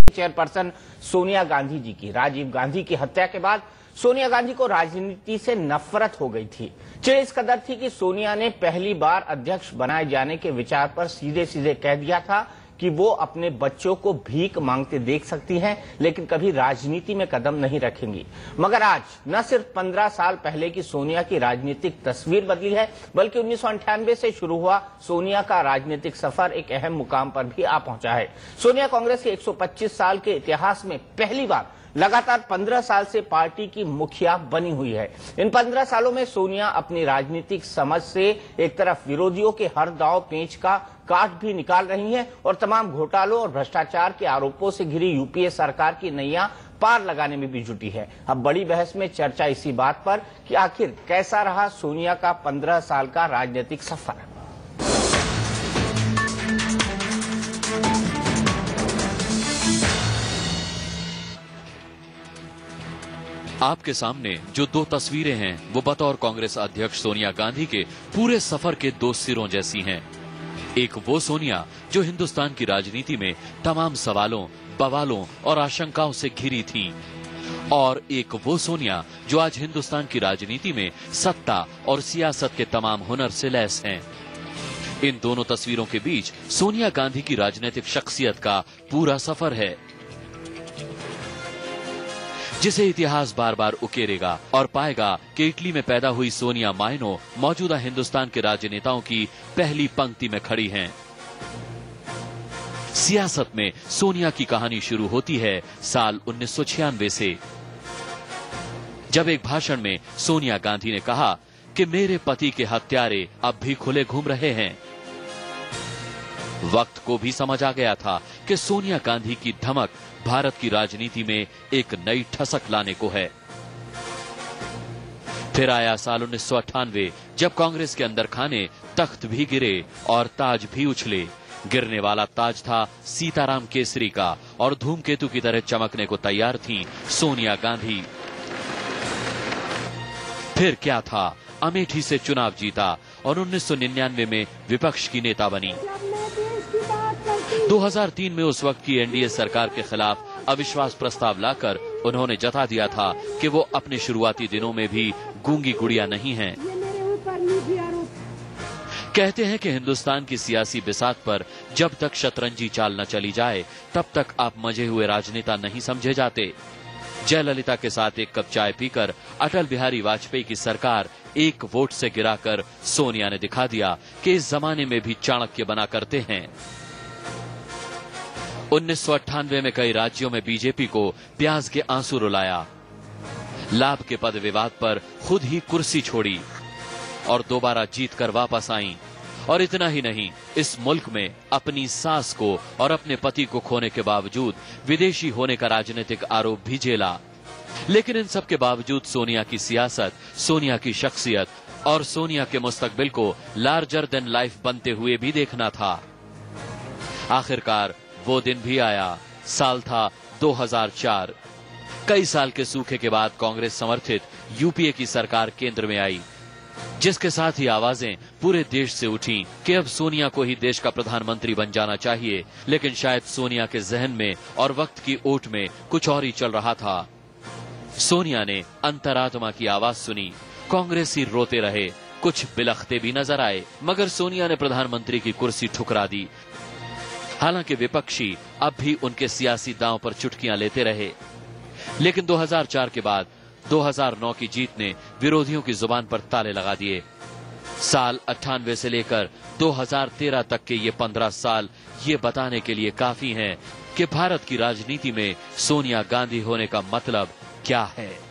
Chairperson Sonia Gandhi ji की राजीव गांधी की हत्या के बाद सोनिया गांधी को राजनीति से नफरत हो गई थी। चिढ़ इस कदर थी कि सोनिया ने पहली बार अध्यक्ष बनाए जाने के विचार पर सीधे सीधे कह दिया था कि वो अपने बच्चों को भीख मांगते देख सकती हैं, लेकिन कभी राजनीति में कदम नहीं रखेंगी। मगर आज न सिर्फ 15 साल पहले की सोनिया की राजनीतिक तस्वीर बदली है, बल्कि 1998 से शुरू हुआ सोनिया का राजनीतिक सफर एक अहम मुकाम पर भी आ पहुंचा है। सोनिया कांग्रेस के 125 साल के इतिहास में पहली बार लगातार 15 साल से पार्टी की मुखिया बनी हुई है। इन 15 सालों में सोनिया अपनी राजनीतिक समझ से एक तरफ विरोधियों के हर दांव पेंच का काट भी निकाल रही हैं और तमाम घोटालों और भ्रष्टाचार के आरोपों से घिरी यूपीए सरकार की नैया पार लगाने में भी जुटी है। अब बड़ी बहस में चर्चा इसी बात पर कि आखिर कैसा रहा सोनिया का 15 साल का राजनीतिक सफर। आपके सामने जो दो तस्वीरें हैं वो बतौर कांग्रेस अध्यक्ष सोनिया गांधी के पूरे सफर के दो सिरों जैसी हैं। एक वो सोनिया जो हिंदुस्तान की राजनीति में तमाम सवालों, बवालों और आशंकाओं से घिरी थी, और एक वो सोनिया जो आज हिंदुस्तान की राजनीति में सत्ता और सियासत के तमाम हुनर से लैस हैं। इन दोनों तस्वीरों के बीच सोनिया गांधी की राजनीतिक शख्सियत का पूरा सफर है, जिसे इतिहास बार बार उकेरेगा और पाएगा कि इटली में पैदा हुई सोनिया मायनो मौजूदा हिंदुस्तान के राजनेताओं की पहली पंक्ति में खड़ी हैं। सियासत में सोनिया की कहानी शुरू होती है साल 1996 से, जब एक भाषण में सोनिया गांधी ने कहा कि मेरे पति के हत्यारे अब भी खुले घूम रहे हैं। वक्त को भी समझ आ गया था कि सोनिया गांधी की धमक भारत की राजनीति में एक नई ठसक लाने को है। फिर आया साल 1998, जब कांग्रेस के अंदर खाने तख्त भी गिरे और ताज भी उछले। गिरने वाला ताज था सीताराम केसरी का और धूमकेतु की तरह चमकने को तैयार थीं सोनिया गांधी। फिर क्या था, अमेठी से चुनाव जीता और 1999 में विपक्ष की नेता बनी। 2003 में उस वक्त की एनडीए सरकार के खिलाफ अविश्वास प्रस्ताव लाकर उन्होंने जता दिया था कि वो अपने शुरुआती दिनों में भी गूंगी गुड़िया नहीं हैं। कहते हैं कि हिंदुस्तान की सियासी बिसात पर जब तक शतरंजी चाल न चली जाए तब तक आप मजे हुए राजनेता नहीं समझे जाते। जयललिता के साथ एक कप चाय पीकर अटल बिहारी वाजपेयी की सरकार एक वोट से गिराकर सोनिया ने दिखा दिया कि इस जमाने में भी चाणक्य बना करते हैं। 1998 में कई राज्यों में बीजेपी को प्याज के आंसू रुलाया, लाभ के पद विवाद पर खुद ही कुर्सी छोड़ी और दोबारा जीतकर वापस आईं। और इतना ही नहीं, इस मुल्क में अपनी सास को और अपने पति को खोने के बावजूद विदेशी होने का राजनीतिक आरोप भी झेला। लेकिन इन सब के बावजूद सोनिया की सियासत, सोनिया की शख्सियत और सोनिया के मुस्तकबिल को लार्जर देन लाइफ बनते हुए भी देखना था। आखिरकार वो दिन भी आया। साल था 2004। कई साल के सूखे के बाद कांग्रेस समर्थित यूपीए की सरकार केंद्र में आई, जिसके साथ ही आवाजें पूरे देश से उठी कि अब सोनिया को ही देश का प्रधानमंत्री बन जाना चाहिए। लेकिन शायद सोनिया के जहन में और वक्त की ओट में कुछ और ही चल रहा था। सोनिया ने अंतरात्मा की आवाज सुनी। कांग्रेसी रोते रहे, कुछ बिलखते भी नजर आए, मगर सोनिया ने प्रधानमंत्री की कुर्सी ठुकरा दी। हालांकि विपक्षी अब भी उनके सियासी दांव पर चुटकियां लेते रहे। लेकिन 2004 के बाद 2009 की जीत ने विरोधियों की जुबान पर ताले लगा दिए। साल 98 से लेकर 2013 तक के ये 15 साल ये बताने के लिए काफी हैं कि भारत की राजनीति में सोनिया गांधी होने का मतलब क्या है।